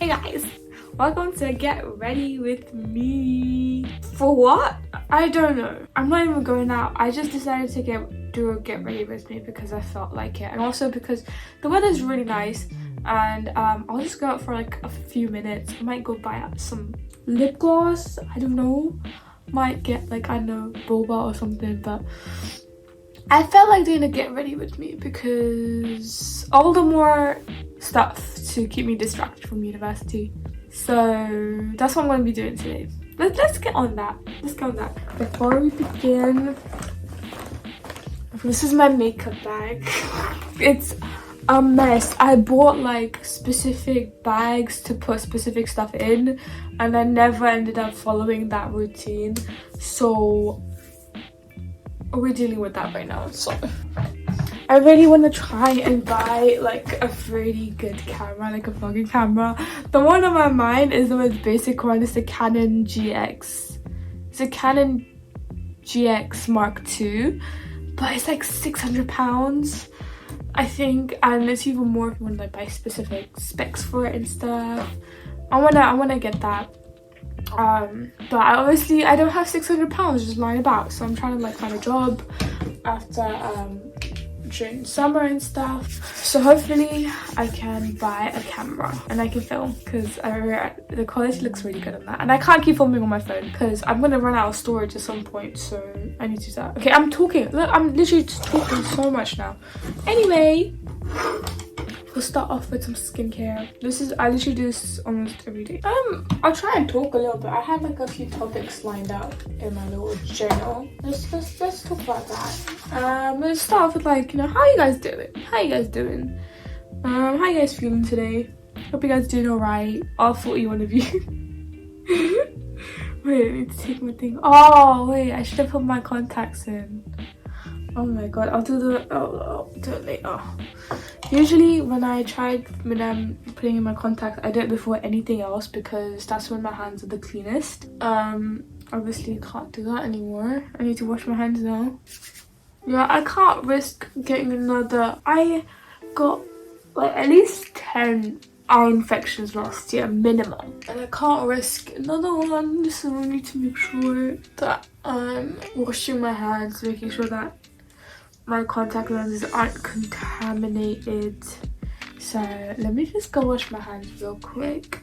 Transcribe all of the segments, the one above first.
Hey guys, welcome to Get Ready With Me. For what? I don't know. I'm not even going out. I just decided to do a Get Ready With Me because I felt like it, and also because the weather's really nice, and I'll just go out for like a few minutes. I might go buy some lip gloss. I don't know. Might get like, I don't know, boba or something, but I felt like doing a Get Ready With Me because all the more stuff to keep me distracted from university. So that's what I'm going to be doing today. Let's get on that. Let's get on that. Before we begin, this is my makeup bag. It's a mess. I bought like specific bags to put specific stuff in, and I never ended up following that routine. So we're dealing with that right now. So I really want to try and buy like a really good camera, like a vlogging camera. The one on my mind is the most basic one. It's the Canon GX. It's a Canon GX Mark II, but it's like £600, I think, and it's even more if you want to like buy specific specs for it and stuff. I wanna get that. But obviously I don't have £600 just lying about, so I'm trying to like find a job after during summer and stuff, so hopefully I can buy a camera and I can film, because the quality looks really good on that, and I can't keep filming on my phone because I'm gonna run out of storage at some point, so I need to do that. Okay, I'm talking. Look, I'm literally just talking so much now. Anyway, we'll start off with some skincare. I literally do this almost every day. I'll try and talk a little bit. I had like a few topics lined up in my little journal. Let's talk about that. Let's start off with like, how you guys doing? How you guys doing? How you guys feeling today? Hope you guys doing alright. All 41 of you. Wait, I need to take my thing. Oh wait, I should have put my contacts in. Oh my god, I'll do it later. Usually when I'm putting in my contacts, I do it before anything else because that's when my hands are the cleanest. Obviously can't do that anymore. I need to wash my hands now. Yeah, I can't risk getting another. I got like at least 10 eye infections last year minimum, and I can't risk another one, so I need to make sure that I'm washing my hands, making sure that my contact lenses aren't contaminated. So let me just go wash my hands real quick.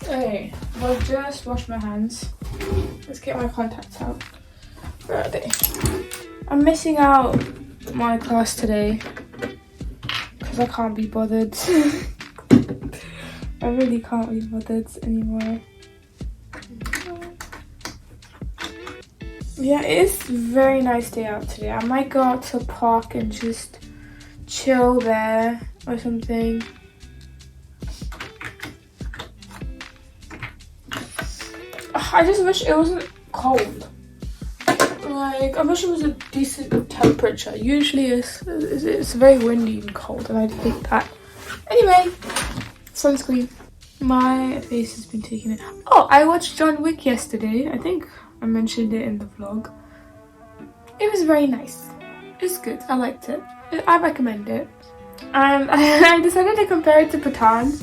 Okay, well, just wash my hands. Let's get my contacts out. Where are they? I'm missing out my class today because I can't be bothered. I really can't be bothered anymore. Yeah, it is a very nice day out today. I might go out to a park and just chill there or something. I just wish it wasn't cold. Like, I wish it was a decent temperature. Usually it's very windy and cold, and I hate that. Anyway, sunscreen. My face has been taking it. Oh, I watched John Wick yesterday. I think I mentioned it in the vlog. It was very nice. It's good. I liked it. I recommend it. And I decided to compare it to Patan,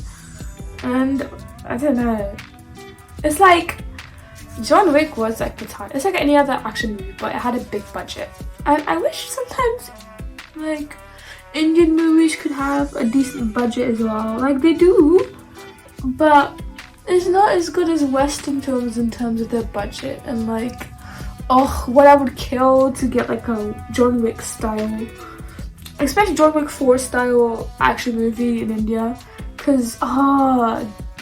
and I don't know. It's like John Wick was like Patan. It's like any other action movie, but it had a big budget. And I wish sometimes like Indian movies could have a decent budget as well. Like they do, but it's not as good as Western films in terms of their budget, and like, oh, what I would kill to get like a John Wick style, especially John Wick 4 style action movie in India, because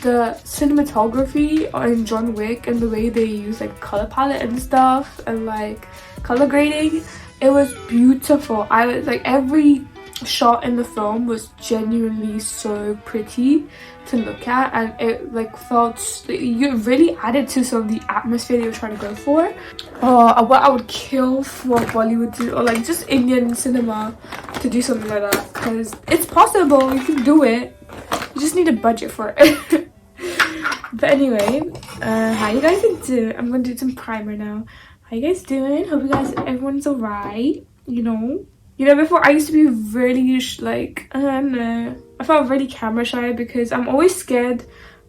the cinematography in John Wick and the way they use like color palette and stuff and like color grading, it was beautiful. I was like, every shot in the film was genuinely so pretty to look at, and it like felt, you really added to some of the atmosphere they were trying to go for. What I would kill for Bollywood to, or like just Indian cinema to do something like that, because it's possible, you can do it, you just need a budget for it. But anyway, how you guys doing? I'm gonna do some primer now. How you guys doing? Hope everyone's alright. Before I used to be really like, I don't know, I felt really camera shy because I'm always scared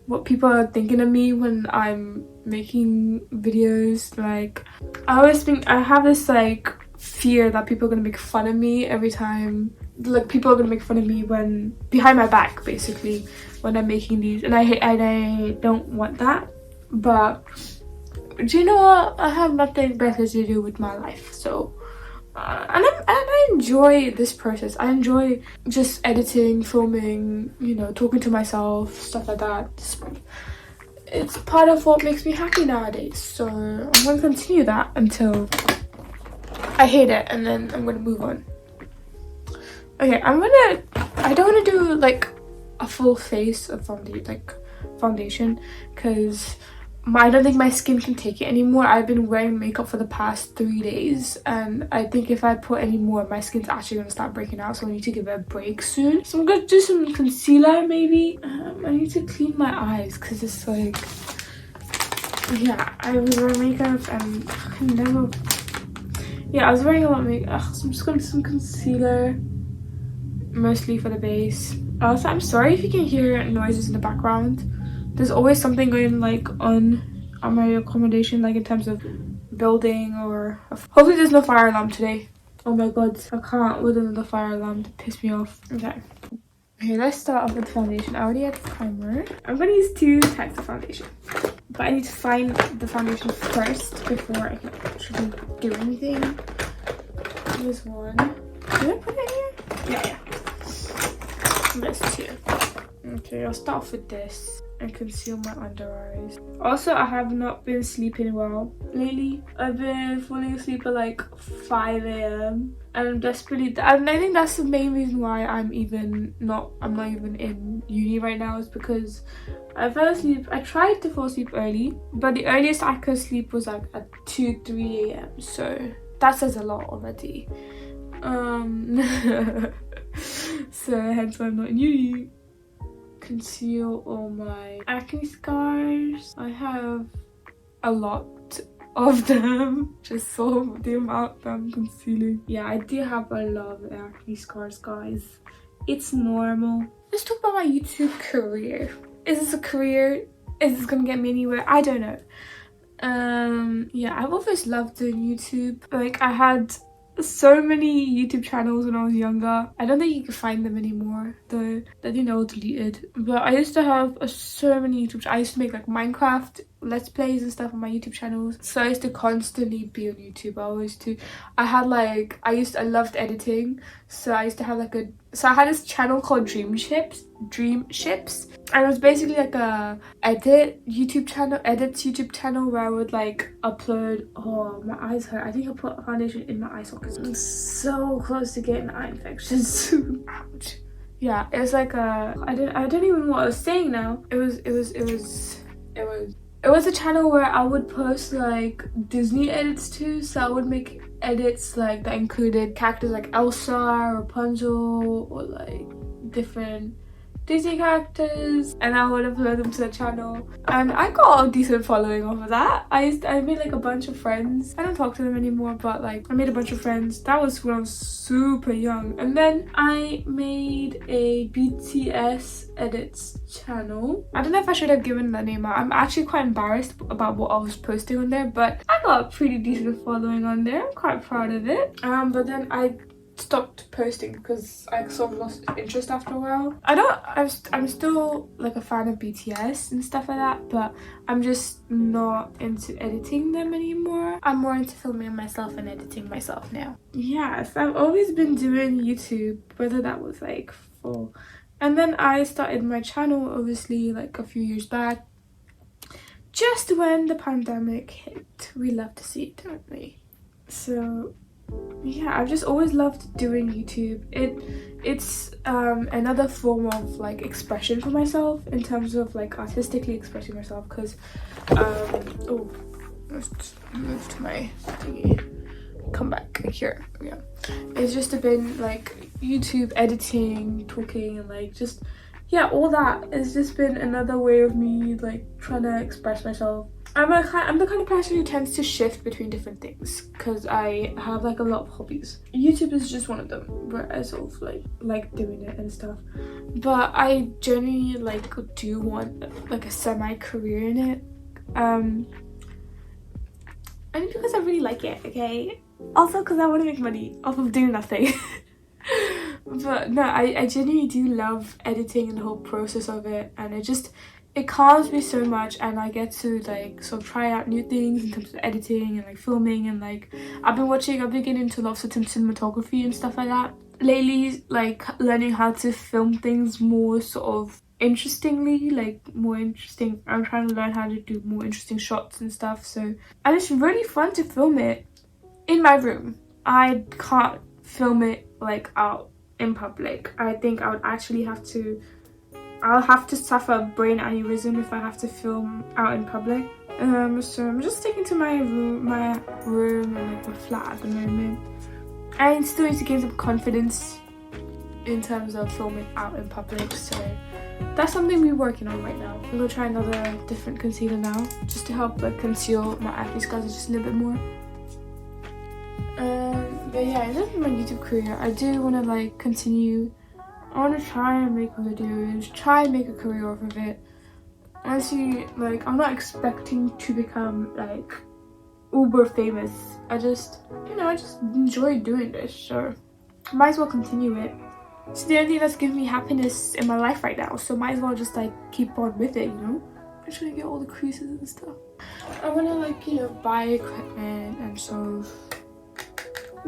what people are thinking of me when I'm making videos. Like, I always think I have this like fear that people are gonna make fun of me every time. Like, people are gonna make fun of me when behind my back, basically, when I'm making these, and I don't want that. But do you know what? I have nothing better to do with my life, so and I enjoy this process. I enjoy just editing, filming, you know, talking to myself, stuff like that. It's part of what makes me happy nowadays, so I'm gonna continue that until I hate it, and then I'm gonna move on. Okay, I don't want to do like a full face of foundation, because I don't think my skin can take it anymore. I've been wearing makeup for the past 3 days, and I think if I put any more, my skin's actually gonna start breaking out, so I need to give it a break soon. So I'm gonna do some concealer maybe. I need to clean my eyes because it's like, yeah, I was wearing makeup and I can never, yeah, I was wearing a lot of makeup. So I'm just gonna do some concealer, mostly for the base. Also, I'm sorry if you can hear noises in the background. There's always something going like on my accommodation, like in terms of building, or hopefully there's no fire alarm today. Oh my god, I can't with another fire alarm to piss me off. Okay, let's start off with foundation. I already had the primer. I'm gonna use 2 types of foundation, but I need to find the foundation first before I can actually do anything. There's one. Did I put it here? Yeah. There's 2. Okay, I'll start off with this and conceal my under eyes. Also, I have not been sleeping well lately. I've been falling asleep at like 5 a.m. and I'm desperately, and I think that's the main reason why I'm not even in uni right now, is because I fell asleep. I tried to fall asleep early, but the earliest I could sleep was like at 2-3 a.m. so that says a lot already. So hence why I'm not in uni. Conceal all my acne scars. I have a lot of them, just so the amount that I'm concealing. Yeah, I do have a lot of acne scars, guys. It's normal. Let's talk about my YouTube career. Is this a career? Is this gonna get me anywhere? I don't know. Yeah, I've always loved doing YouTube. Like, I had so many YouTube channels when I was younger. I don't think you can find them anymore, though. I think they're all deleted. But I used to have so many YouTube. I used to make like Minecraft Let's Plays and stuff on my YouTube channels. So I used to constantly be on YouTube. I loved editing. So I used to have I had this channel called Dream Ships. And it was basically like a edits YouTube channel where I would like upload. Oh, my eyes hurt. I think I put foundation in my eye sockets. I'm so close to getting eye infection soon. Ouch. Yeah, it was like I don't even know what I was saying now. It was a channel where I would post like Disney edits too. So I would make edits like that included characters like Elsa, Rapunzel, or like different Disney characters, and I would upload them to the channel, and I got a decent following off of that. I made like a bunch of friends. I don't talk to them anymore, but like I made a bunch of friends. That was when I was super young. And then I made a BTS edits channel. I don't know if I should have given that name out. I'm actually quite embarrassed about what I was posting on there, but I got a pretty decent following on there. I'm quite proud of it. But then I stopped posting because I sort of lost interest after a while. I'm still like a fan of BTS and stuff like that, but I'm just not into editing them anymore. I'm more into filming myself and editing myself now. Yes, I've always been doing YouTube, whether that was like full. And then I started my channel obviously like a few years back, just when the pandemic hit. We love to see it, don't we? So yeah, I've just always loved doing YouTube. It's another form of like expression for myself, in terms of like artistically expressing myself, because oh, let's move to my thingy, come back here. Yeah, it's just been like YouTube editing, talking, and like just, yeah, all that. It's just been another way of me like trying to express myself. I'm the kind of person who tends to shift between different things because I have like a lot of hobbies. YouTube is just one of them where I sort of like doing it and stuff. But I genuinely like do want like a semi-career in it. And because I really like it, okay? Also because I want to make money off of doing nothing. But no, I genuinely do love editing and the whole process of it, and it calms me so much, and I get to like sort of try out new things in terms of editing and like filming, and like I've been getting into lots of cinematography and stuff like that lately, like learning how to film things more sort of interestingly, like more interesting. I'm trying to learn how to do more interesting shots and stuff, so, and it's really fun to film it in my room. I can't film it like out in public. I think I would actually I'll have to suffer a brain aneurysm if I have to film out in public. So I'm just sticking to my room and like my flat at the moment. I still need to gain some confidence in terms of filming out in public, so that's something we're working on right now. I'm gonna try another different concealer now, just to help like conceal my acne scars just a little bit more. But yeah, in terms of my YouTube career, I do want to like continue. I want to try and make videos, try and make a career off of it. Honestly, like, I'm not expecting to become like uber famous. I just enjoy doing this, so might as well continue it. It's the only thing that's giving me happiness in my life right now, so might as well just like keep on with it, you know? I'm trying to get all the creases and stuff. I want to like, you know, buy equipment and sort of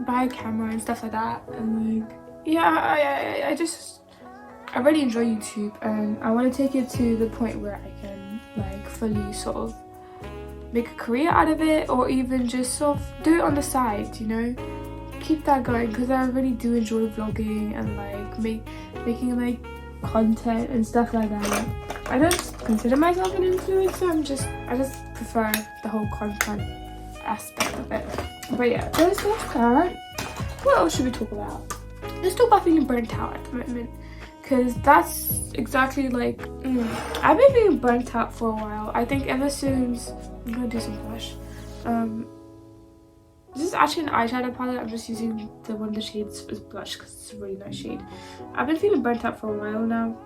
buy a camera and stuff like that, and like, yeah, I really enjoy YouTube, and I want to take it to the point where I can like fully sort of make a career out of it, or even just sort of do it on the side, you know, keep that going, because I really do enjoy vlogging and like making like content and stuff like that. I don't consider myself an influencer, I just prefer the whole content aspect of it. But yeah, there's that. What else should we talk about? Let's talk about feeling burnt out at the moment, because that's exactly like I've been being burnt out for a while. I think ever since I'm gonna do some blush. This is actually an eyeshadow palette. I'm just using one of the shades as blush because it's a really nice shade. I've been feeling burnt out for a while now,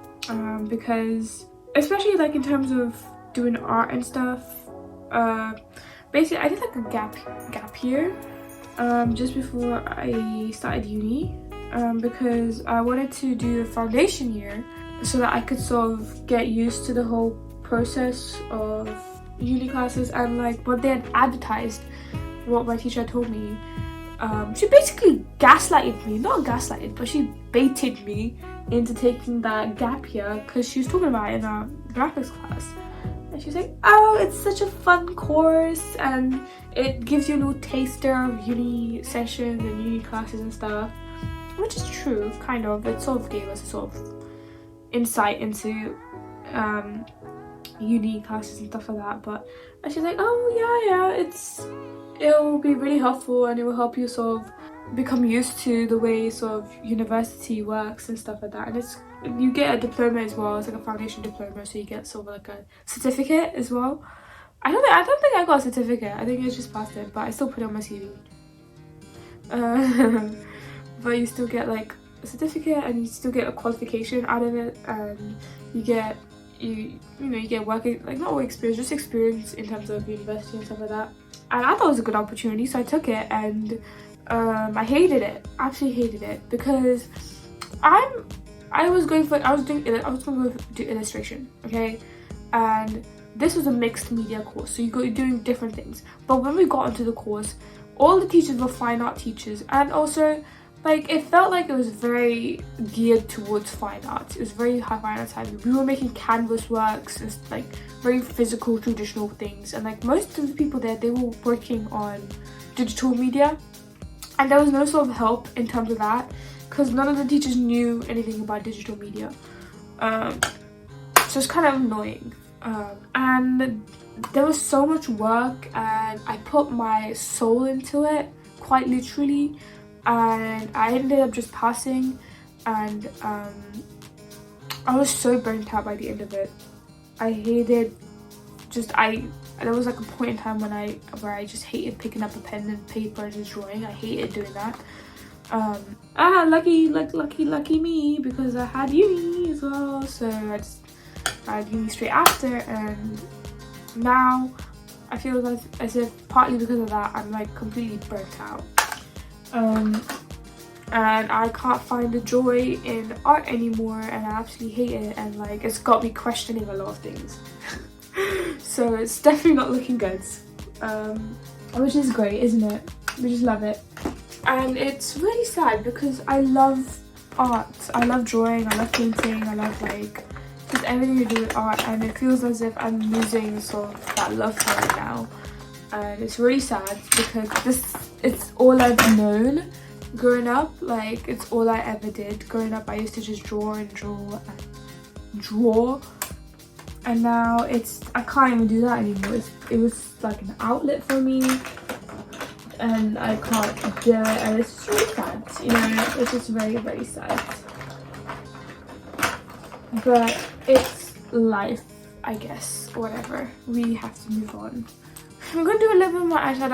because especially like in terms of doing art and stuff. Basically, I did like a gap year just before I started uni, because I wanted to do a foundation year so that I could sort of get used to the whole process of uni classes, and like what they had advertised, what my teacher told me. She basically gaslighted me, not gaslighted, but she baited me into taking that gap year because she was talking about it in our graphics class. And she's like, oh, it's such a fun course and it gives you a little taster of uni sessions and uni classes and stuff. Which is true, kind of. It sort of gave us a sort of insight into uni classes and stuff like that. But and she's like, oh yeah, it'll be really helpful and it will help you sort of become used to the way sort of university works and stuff like that. And you get a diploma as well. It's like a foundation diploma, so you get sort of like a certificate as well. I don't think I got a certificate. I think I just passed it, but I still put it on my CV. But you still get like a certificate and you still get a qualification out of it, and you get working, like not work experience, just experience in terms of university and stuff like that. And I thought it was a good opportunity, so I took it, and I hated it, absolutely hated it, because I was going to do illustration, okay, and this was a mixed media course, so you're doing different things. But when we got into the course, all the teachers were fine art teachers, and also like it felt like it was very geared towards fine arts. It was very high fine arts heavy. We were making canvas works and like very physical traditional things, and like most of the people there, they were working on digital media, and there was no sort of help in terms of that because none of the teachers knew anything about digital media. So it's kind of annoying. And there was so much work, and I put my soul into it, quite literally, and I ended up just passing, and I was so burnt out by the end of it. I hated, And there was like a point in time when where I just hated picking up a pen and paper and just drawing. I hated doing that. Lucky me, because I had uni as well. So I had uni straight after, and now I feel as if partly because of that I'm like completely burnt out. And I can't find the joy in art anymore, and I absolutely hate it, and like it's got me questioning a lot of things. So it's definitely not looking good, which is great, isn't it? We just love it. And it's really sad because I love art, I love drawing, I love painting, I love like just everything to do with art, and it feels as if I'm losing sort of that love for it now. And it's really sad because it's all I've known growing up. Like, it's all I ever did growing up. I used to just draw and draw and draw, and now I can't even do that anymore. It was like an outlet for me, and I can't do it, and it's just really sad, you know. It's just very, very sad, but it's life, I guess. Whatever, we have to move on. I'm gonna do a little bit more eyeshadow.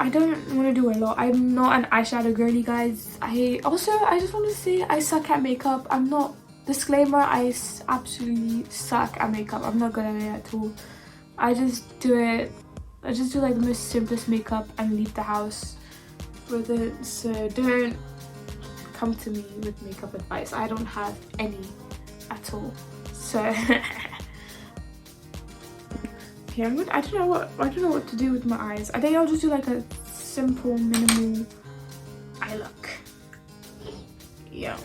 I don't want to do a lot. I'm not an eyeshadow girly, guys. I just want to say I suck at makeup. I'm not, disclaimer, I absolutely suck at makeup. I'm not good at it at all. I just do like the most simplest makeup and leave the house with it. So don't come to me with makeup advice. I don't have any at all. So okay, I don't know what to do with my eyes. I think I'll just do like a simple, minimal eye look. Yeah.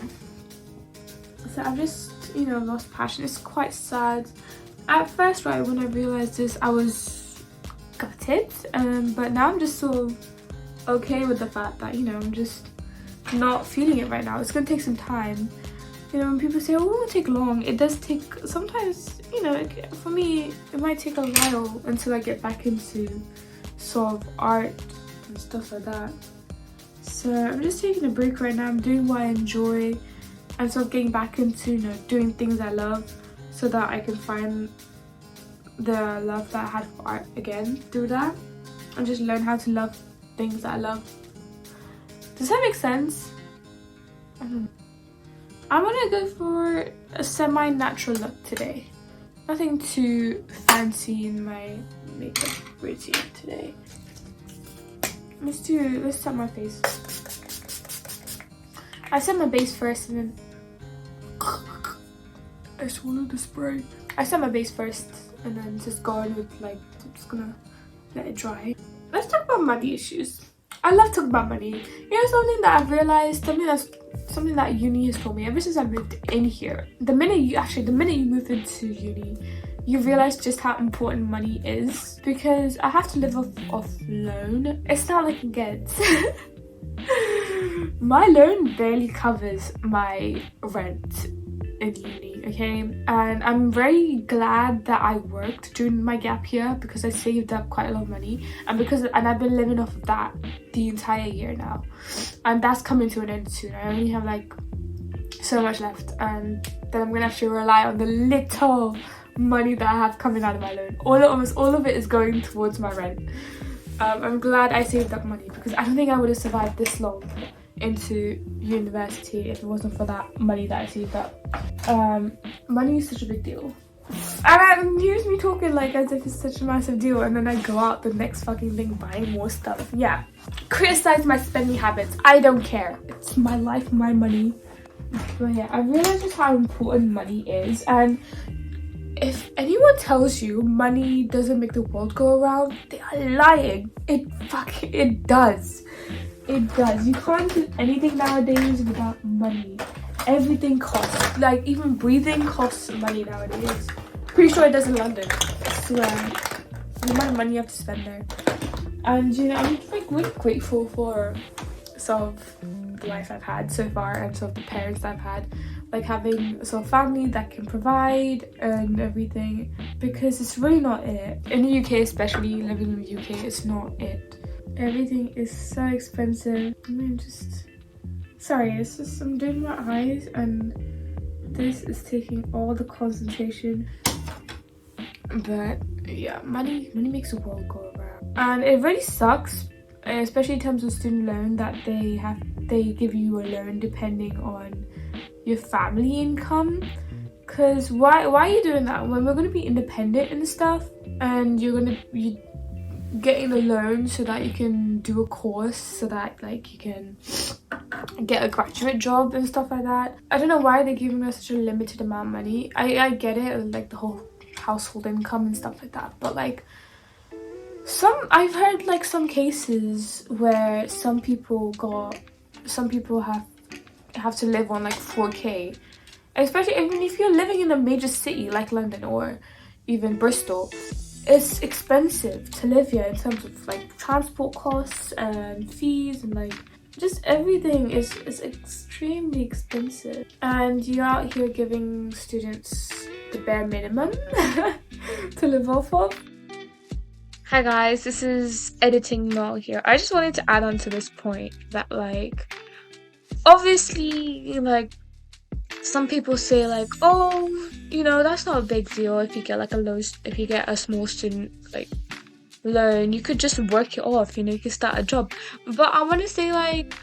So I've just, you know, lost passion. It's quite sad. At first, right, when I realized this, I was gutted, but now I'm just sort of okay with the fact that, you know, I'm just not feeling it right now. It's gonna take some time. You know, when people say, oh, it won't take long, it does take sometimes, you know, for me, it might take a while until I get back into sort of art and stuff like that. So I'm just taking a break right now. I'm doing what I enjoy and sort of getting back into, you know, doing things I love, so that I can find the love that I had for art again through that, and just learn how to love things that I love. Does that make sense? I don't know. I'm gonna go for a semi-natural look today. Nothing too fancy in my makeup routine today. Let's set my face. I set my base first and then I swallowed the spray. I set my base first and then just go on with, like, I'm just gonna let it dry. Let's talk about money issues. I love talking about money. You know, something that I've realized, something that uni has told me ever since I moved in here. The minute you move into uni, you realize just how important money is, because I have to live off loan. It's not like it gets. My loan barely covers my rent in uni, okay? And I'm very glad that I worked during my gap year, because I saved up quite a lot of money, and I've been living off of that the entire year now, and that's coming to an end soon. I only have like so much left, and then I'm gonna have to rely on the little money that I have coming out of my loan. Almost all of it is going towards my rent. I'm glad I saved up money, because I don't think I would have survived this long into university if it wasn't for that money that I saved up. Money is such a big deal, and here's me talking like as if it's such a massive deal, and then I go out the next fucking thing buying more stuff. Yeah, criticize my spending habits, I don't care. It's my life, my money. But yeah, I realized just how important money is, and if anyone tells you money doesn't make the world go around, they are lying. It does. It does. You can't do anything nowadays without money. Everything costs. Like, even breathing costs money nowadays. Pretty sure it does in London. I swear. The amount of money you have to spend there. And, you know, I'm like really grateful for sort of the life I've had so far, and sort of the parents that I've had. Like, having a sort of family that can provide and everything, because it's really not it. In the UK, especially living in the UK, it's not it. Everything is so expensive. I mean, it's just I'm doing my eyes, and this is taking all the concentration. But yeah, money makes the world go around, and it really sucks, especially in terms of student loan, that they give you a loan depending on your family income. Because why are you doing that when we're going to be independent and stuff, and you're getting a loan so that you can do a course, so that like you can get a graduate job and stuff like that. I don't know why they're giving us such a limited amount of money. I get it, like the whole household income and stuff like that, but like I've heard like some cases where some people have to live on like 4K, especially even if you're living in a major city like London or even Bristol. It's expensive to live here in terms of like transport costs and fees, and like just everything is extremely expensive, and you're out here giving students the bare minimum to live off of. Hi guys, this is Editing Mel here. I just wanted to add on to this point that like obviously like some people say like, oh, you know, that's not a big deal if you get like if you get a small student like loan, you could just work it off, you know, you could start a job. But I want to say like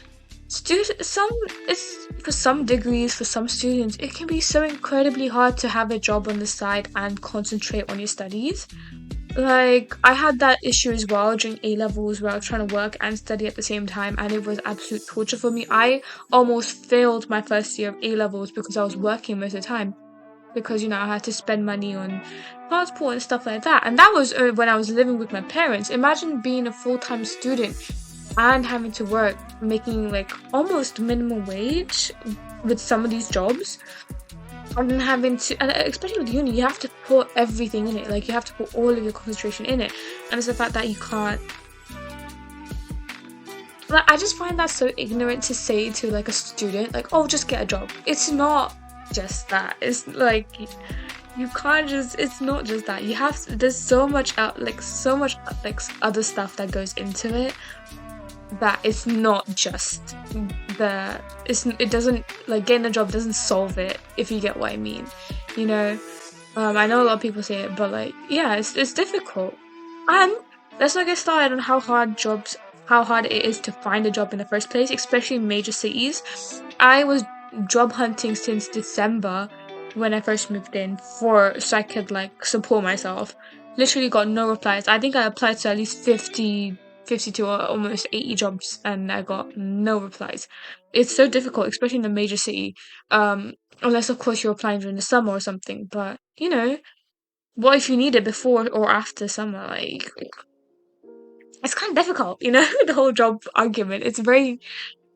it's for some degrees, for some students, it can be so incredibly hard to have a job on the side and concentrate on your studies. Like, I had that issue as well during A-levels, where I was trying to work and study at the same time, and it was absolute torture for me. I almost failed my first year of A-levels because I was working most of the time, because, you know, I had to spend money on transport and stuff like that. And that was when I was living with my parents. Imagine being a full-time student and having to work, making like almost minimum wage with some of these jobs. And then having to, and especially with uni, you have to put everything in it. Like, you have to put all of your concentration in it. And it's the fact that you can't. Like, I just find that so ignorant to say to like a student, like, oh, just get a job. It's not just that. It's like you can't just. It's not just that. You have to, there's so much other stuff that goes into it. That it's not just it doesn't, like, getting a job doesn't solve it, if you get what I mean, you know. I know a lot of people say it, but like, yeah, it's difficult. And let's not get started on how hard it is to find a job in the first place, especially in major cities. I was job hunting since December when I first moved in so I could like support myself. Literally got no replies. I think I applied to at least 52 or almost 80 jobs, and I got no replies. It's so difficult, especially in a major city, unless of course you're applying during the summer or something. But you know, what if you need it before or after summer? Like, it's kind of difficult, you know. The whole job argument, it's very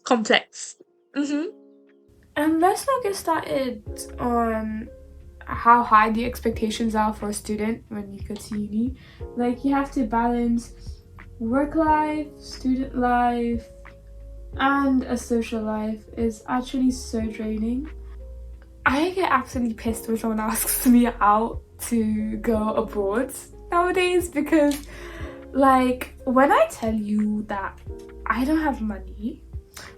complex. And let's not get started on how high the expectations are for a student when you go to uni. Like, you have to balance work life, student life, and a social life. Is actually so draining. I get absolutely pissed when someone asks me out to go abroad nowadays, because like, when I tell you that I don't have money,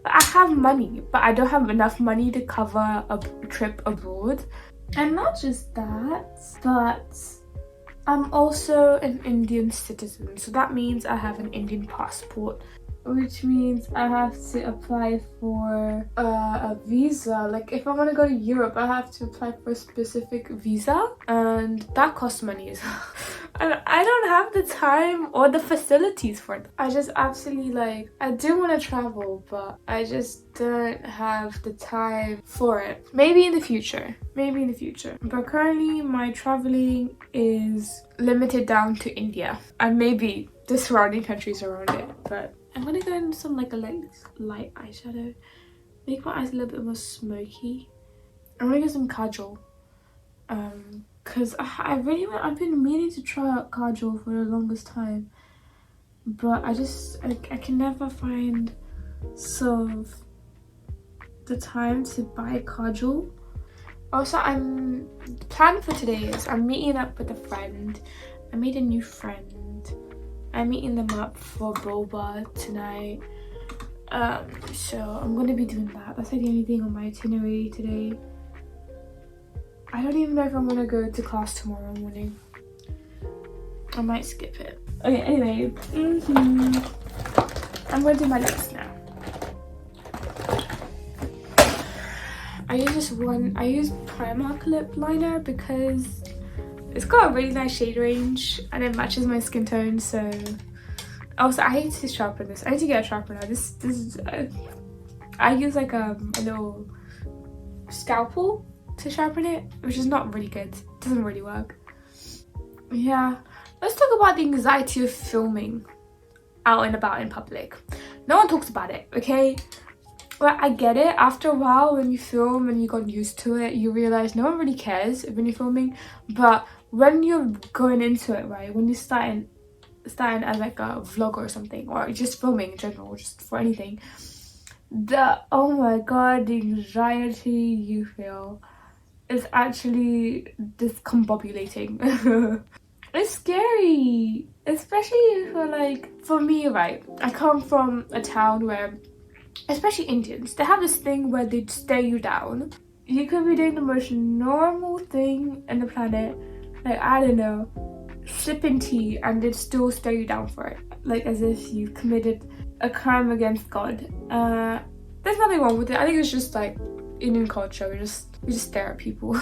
I have money, but I don't have enough money to cover a trip abroad. And not just that, but I'm also an Indian citizen, so that means I have an Indian passport, which means I have to apply for a visa. Like, if I want to go to Europe, I have to apply for a specific visa, and that costs money as well. And I don't have the time or the facilities for it. I just absolutely, like, I do want to travel, but I just don't have the time for it. Maybe in the future. But currently my traveling is limited down to India and maybe the surrounding countries around it. But I'm gonna go in some like a light eyeshadow, make my eyes a little bit more smoky. I'm gonna get some kajal, because I've been meaning to try out kajal for the longest time, but I can never find the time to buy kajal. Also, the plan for today is I'm meeting up with a friend. I made a new friend. I'm meeting them up for boba tonight. So I'm gonna be doing that. That's like the only thing on my itinerary today. I don't even know if I'm gonna go to class tomorrow morning. I might skip it. Okay, anyway. I'm going to do my lips now. I use Primark lip liner because it's got a really nice shade range and it matches my skin tone. So also I hate to sharpen this. I need to get a sharpener. This is I use like a little scalpel to sharpen it, which is not really good. It doesn't really work. Yeah, let's talk about the anxiety of filming out and about in public. No one talks about it, okay? Well, I get it. After a while, when you film and you got used to it, you realize no one really cares when you're filming. But when you're going into it, right, when you're starting as like a vlogger or something, or just filming in general, just for anything, oh my god, the anxiety you feel is actually discombobulating. It's scary, especially for me, right? I come from a town where, especially Indians, they have this thing where they stare you down. You could be doing the most normal thing in the planet, like, I don't know, sipping tea, and they'd still stare you down for it, like as if you've committed a crime against God. There's nothing wrong with it. I think it's just like Indian culture. We just stare at people.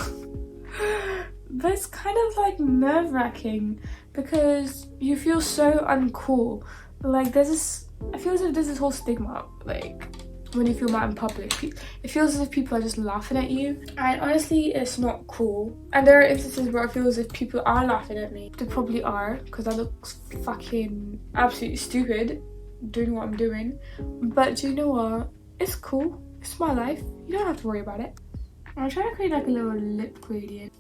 But it's kind of like nerve-wracking because you feel so uncool. Like I feel as if there's this whole stigma, like when you film out in public, it feels as if people are just laughing at you, and honestly it's not cool. And there are instances where I feel as if people are laughing at me. They probably are, because I look fucking absolutely stupid doing what I'm doing. But do you know what? It's cool. It's my life. You don't have to worry about it. I'm trying to create like a little lip gradient.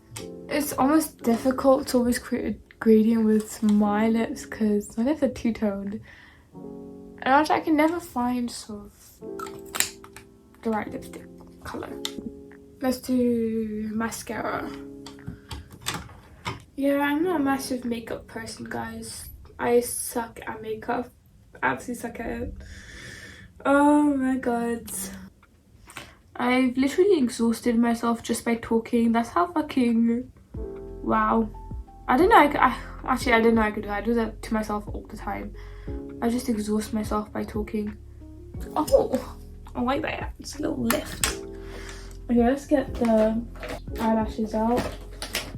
It's almost difficult to always create a gradient with my lips because my lips are two-toned. And I can never find sort of the right lipstick colour. Let's do mascara. Yeah, I'm not a massive makeup person, guys. I suck at makeup. Absolutely suck at it. Oh my god. I've literally exhausted myself just by talking. That's how fucking... Wow. I didn't know I could do that. I do that to myself all the time. I just exhaust myself by talking. Oh, I like that. It's a little lift. Okay, let's get the eyelashes out.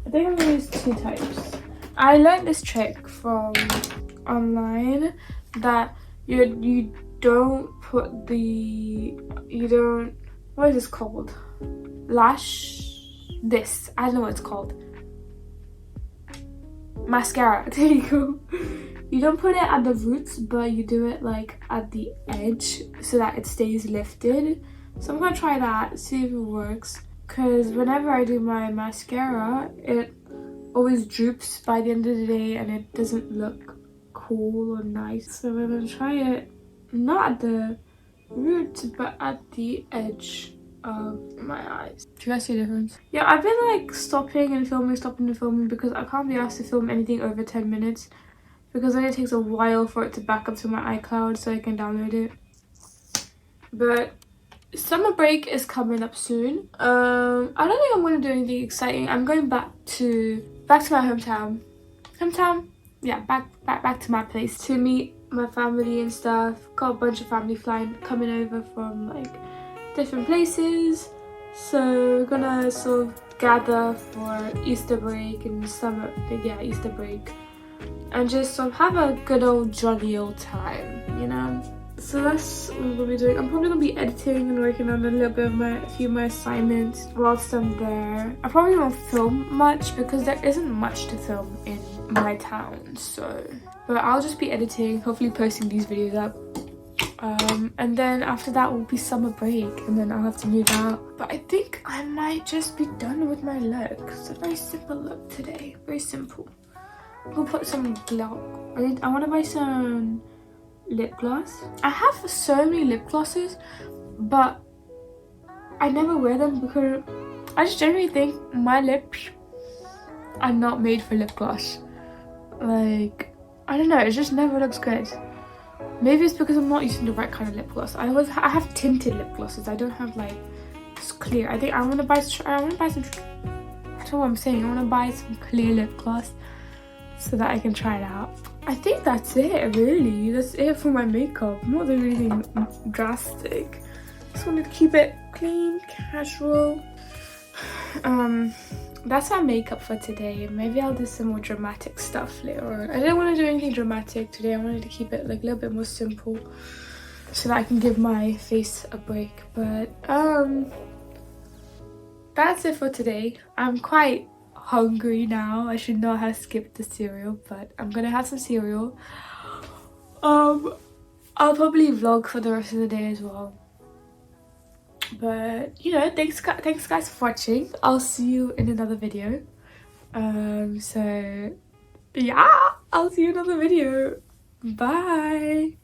I think I'm gonna use two types. I learned this trick from online that you don't put the... what is this called? This. I don't know what it's called. Mascara. There you go. You don't put it at the roots, but you do it like at the edge so that it stays lifted. So I'm gonna try that, see if it works. Because whenever I do my mascara, it always droops by the end of the day and it doesn't look cool or nice. So I'm gonna try it not at the roots, but at the edge of my eyes. Do you guys see the difference? Yeah, I've been like stopping and filming because I can't be asked to film anything over 10 minutes because then it takes a while for it to back up to my iCloud so I can download it. But summer break is coming up soon. I don't think I'm going to do anything exciting. I'm going back to my hometown. Yeah, back to my place to meet my family and stuff. Got a bunch of family coming over from like different places, so we're gonna sort of gather for Easter break and Easter break, and just sort of have a good old jolly old time, you know. So that's what we'll be doing. I'm probably gonna be editing and working on a little bit of a few of my assignments whilst I'm there. I probably won't film much because there isn't much to film in my town, but I'll just be editing, hopefully posting these videos up. And then after that will be summer break and then I'll have to move out. But I think I might just be done with my look. It's a very simple look today, very simple. We'll put some gloss. I want to buy some lip gloss. I have so many lip glosses, but I never wear them because I just generally think my lips are not made for lip gloss. Like, I don't know, it just never looks good. Maybe it's because I'm not using the right kind of lip gloss. I have tinted lip glosses. I don't have like just clear. I think I want to buy some. I don't know what I'm saying. I want to buy some clear lip gloss so that I can try it out. I think that's it, really. That's it for my makeup. Not doing anything drastic. Just wanted to keep it clean, casual. That's our makeup for today. Maybe I'll do some more dramatic stuff later on. I didn't want to do anything dramatic today. I wanted to keep it like a little bit more simple so that I can give my face a break. But that's it for today. I'm quite hungry now. I should not have skipped the cereal, but I'm gonna have some cereal. I'll probably vlog for the rest of the day as well. But you know, thanks guys for watching. I'll see you in another video. So yeah, I'll see you in another video. Bye.